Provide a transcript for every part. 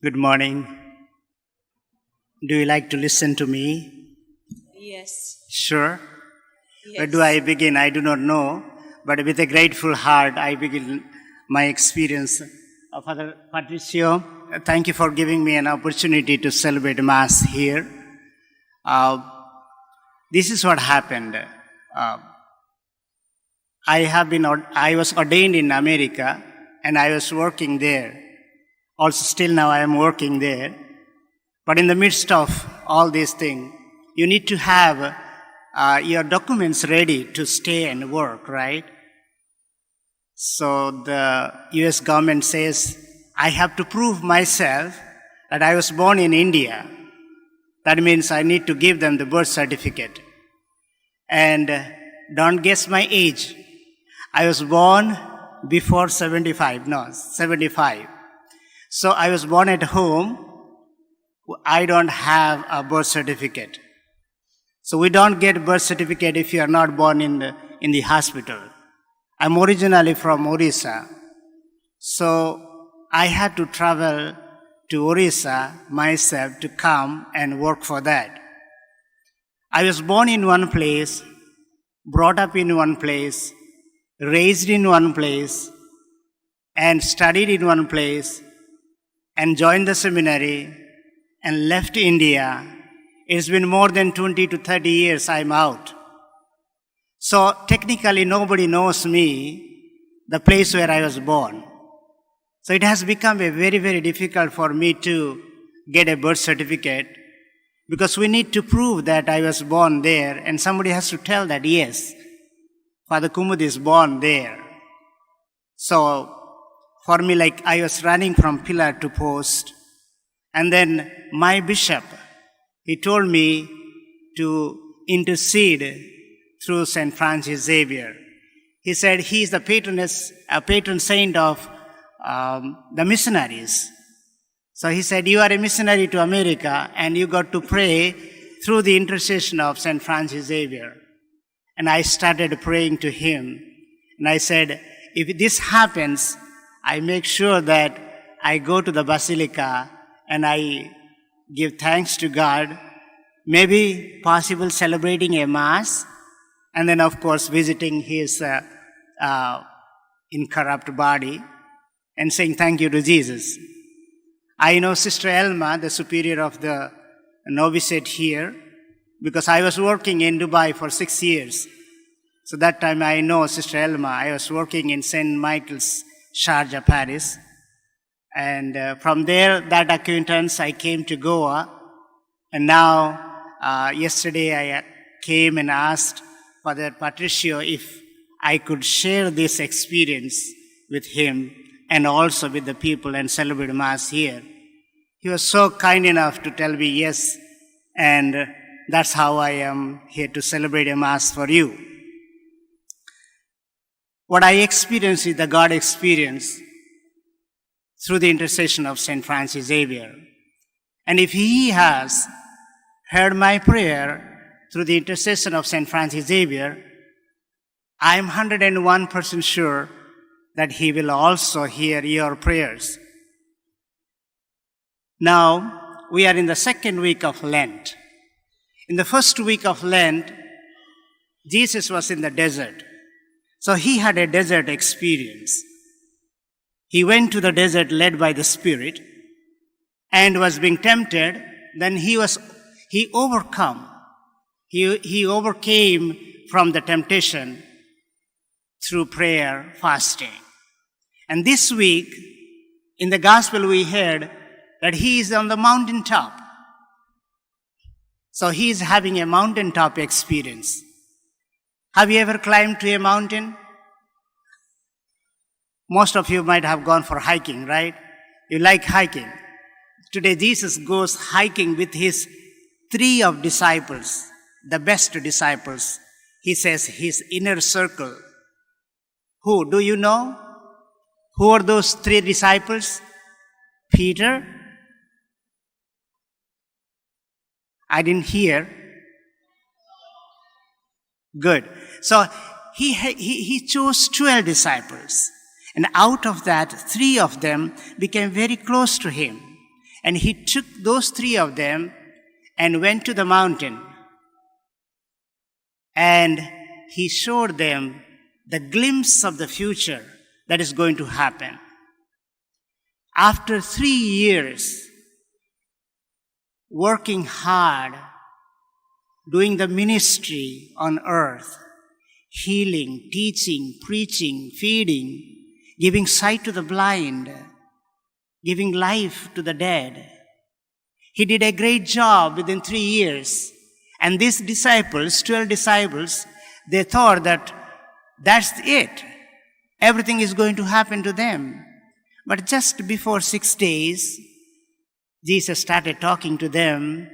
Good morning. Do you like to listen to me? Yes. Sure. Where Yes. do I begin? I do not know. But with a grateful heart, I begin my experience. Father Patricio, thank you for giving me an opportunity to celebrate Mass here. This is what happened. I was ordained in America, and I was working there. Also, still now I am working there. But in the midst of all these things, you need to have your documents ready to stay and work, right? So the US government says, I have to prove myself that I was born in India. That means I need to give them the birth certificate. And don't guess my age. I was born before 75. So I was born at home. I don't have a birth certificate. So we don't get birth certificate if you are not born in the hospital. I'm originally from Orissa. So I had to travel to Orissa myself to come and work for that. I was born in one place, brought up in one place, raised in one place, and studied in one place, and joined the seminary, and left India. It's been more than 20 to 30 years I'm out. So technically nobody knows me, the place where I was born. So it has become very, very difficult for me to get a birth certificate because we need to prove that I was born there, and somebody has to tell that, yes, Father Kumud is born there. So for me, like I was running from pillar to post, and then my bishop, he told me to intercede through St. Francis Xavier. He said he is the patron saint of the missionaries. So he said, you are a missionary to America, and you got to pray through the intercession of St. Francis Xavier. And I started praying to him. And I said, if this happens, I make sure that I go to the Basilica and I give thanks to God, maybe possible celebrating a Mass, and then of course visiting his incorrupt body and saying thank you to Jesus. I know Sister Elma, the superior of the novitiate here, because I was working in Dubai for 6 years. So that time I know Sister Elma. I was working in St. Michael's, Sharjah, Paris. And from there, that acquaintance, I came to Goa. And now, yesterday I came and asked Father Patricio if I could share this experience with him and also with the people and celebrate Mass here. He was so kind enough to tell me yes, and that's how I am here to celebrate a Mass for you. What I experienced is the God experience through the intercession of St. Francis Xavier. And if he has heard my prayer through the intercession of St. Francis Xavier, I am 101% sure that he will also hear your prayers. Now, we are in the second week of Lent. In the first week of Lent, Jesus was in the desert. So he had a desert experience. He went to the desert led by the Spirit and was being tempted. Then he overcame from the temptation through prayer, fasting. And this week, in the gospel we heard that he is on the mountaintop. So he is having a mountaintop experience. Have you ever climbed to a mountain? Most of you might have gone for hiking, right? You like hiking. Today Jesus goes hiking with his 3 of disciples, the best disciples. He says his inner circle. Who? Do you know? Who are those 3 disciples? Peter? I didn't hear. Good. So he chose 12 disciples. And out of that, 3 of them became very close to him. And he took those three of them and went to the mountain. And he showed them the glimpse of the future that is going to happen. After 3 years, working hard, doing the ministry on earth, healing, teaching, preaching, feeding, giving sight to the blind, giving life to the dead. He did a great job within 3 years. And these disciples, 12 disciples, they thought that that's it. Everything is going to happen to them. But just before 6 days, Jesus started talking to them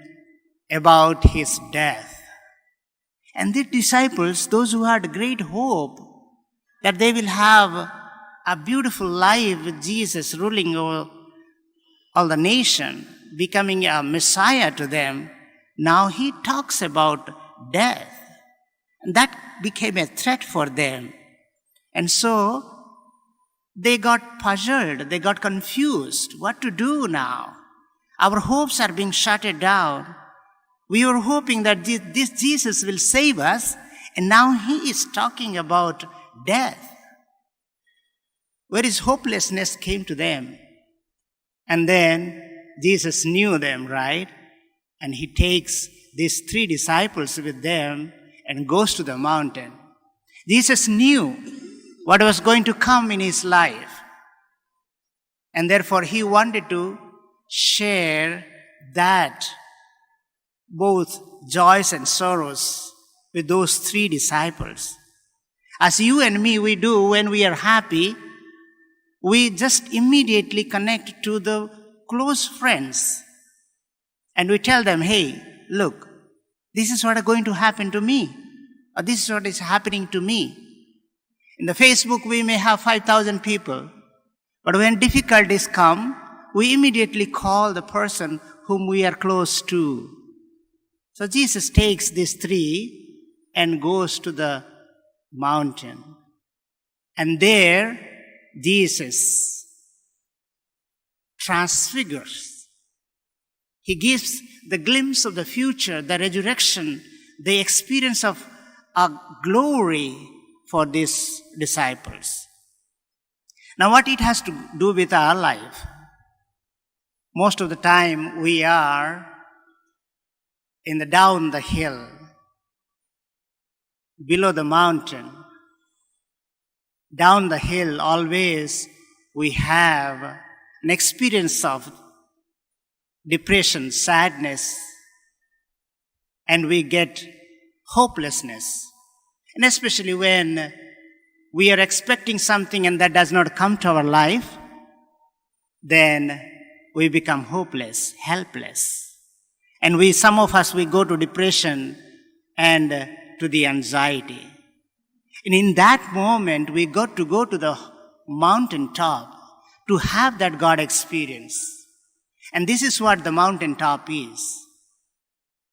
about his death. And the disciples, those who had great hope that they will have a beautiful life with Jesus ruling over all the nation, becoming a Messiah to them, now he talks about death. And that became a threat for them. And so they got puzzled, they got confused. What to do now? Our hopes are being shut down. We were hoping that this Jesus will save us, and now he is talking about death. Where is hopelessness came to them. And then Jesus knew them, right? And he takes these 3 disciples with them and goes to the mountain. Jesus knew what was going to come in his life. And therefore he wanted to share that, both joys and sorrows, with those 3 disciples. As you and me, we do when we are happy, we just immediately connect to the close friends. And we tell them, hey, look, this is what is going to happen to me. Or this is what is happening to me. In the Facebook, we may have 5,000 people. But when difficulties come, we immediately call the person whom we are close to. So Jesus takes these 3 and goes to the mountain. And there, Jesus transfigures. He gives the glimpse of the future, the resurrection, the experience of a glory for these disciples. Now, what it has to do with our life? Most of the time, we are down the hill, below the mountain. Down the hill, always we have an experience of depression, sadness, and we get hopelessness. And especially when we are expecting something and that does not come to our life, then we become hopeless, helpless. And some of us, we go to depression and to the anxiety. And in that moment, we got to go to the mountaintop to have that God experience. And this is what the mountaintop is.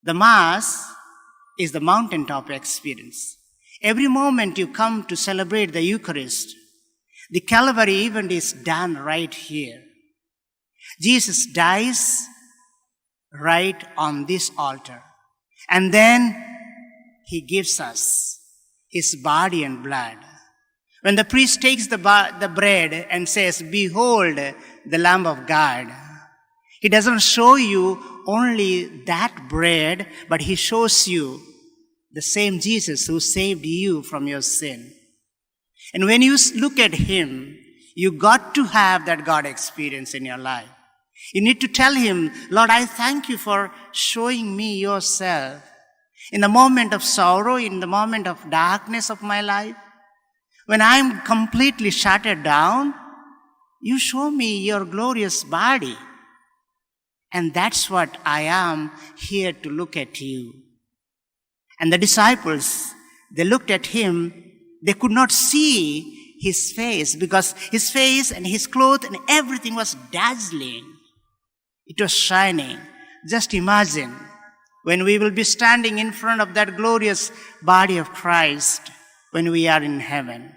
The Mass is the mountaintop experience. Every moment you come to celebrate the Eucharist, the Calvary event is done right here. Jesus dies right on this altar. And then he gives us his body and blood. When the priest takes the bread and says, "Behold the Lamb of God," he doesn't show you only that bread, but he shows you the same Jesus who saved you from your sin. And when you look at him, you got to have that God experience in your life. You need to tell him, "Lord, I thank you for showing me yourself. In the moment of sorrow, in the moment of darkness of my life, when I'm completely shattered down, you show me your glorious body. And that's what I am here to look at you." And the disciples, they looked at him. They could not see his face because his face and his clothes and everything was dazzling. It was shining. Just imagine when we will be standing in front of that glorious body of Christ when we are in heaven.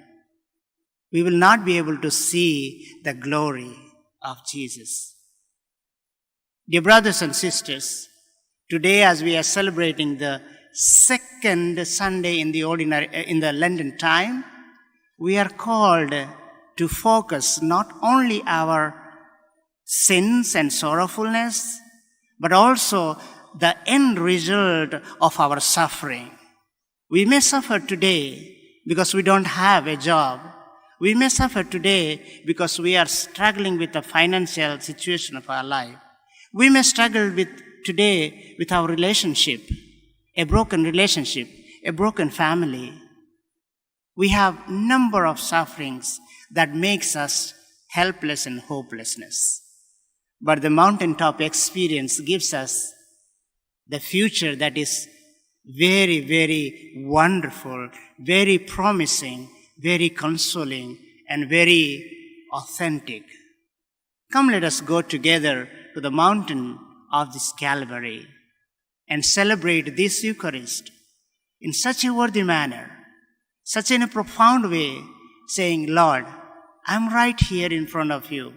We will not be able to see the glory of Jesus. Dear brothers and sisters, today as we are celebrating the second Sunday in the Lenten time, we are called to focus not only our sins and sorrowfulness, but also the end result of our suffering. We may suffer today because we don't have a job. We may suffer today because we are struggling with the financial situation of our life. We may struggle today with our relationship, a broken family. We have number of sufferings that makes us helpless and hopelessness. But the mountaintop experience gives us the future that is very, very wonderful, very promising, very consoling, and very authentic. Come, let us go together to the mountain of this Calvary and celebrate this Eucharist in such a worthy manner, such in a profound way, saying, Lord, I'm right here in front of you.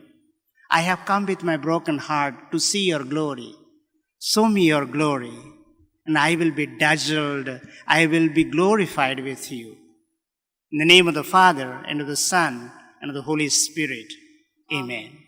I have come with my broken heart to see your glory. Show me your glory, and I will be dazzled. I will be glorified with you. In the name of the Father, and of the Son, and of the Holy Spirit. Amen.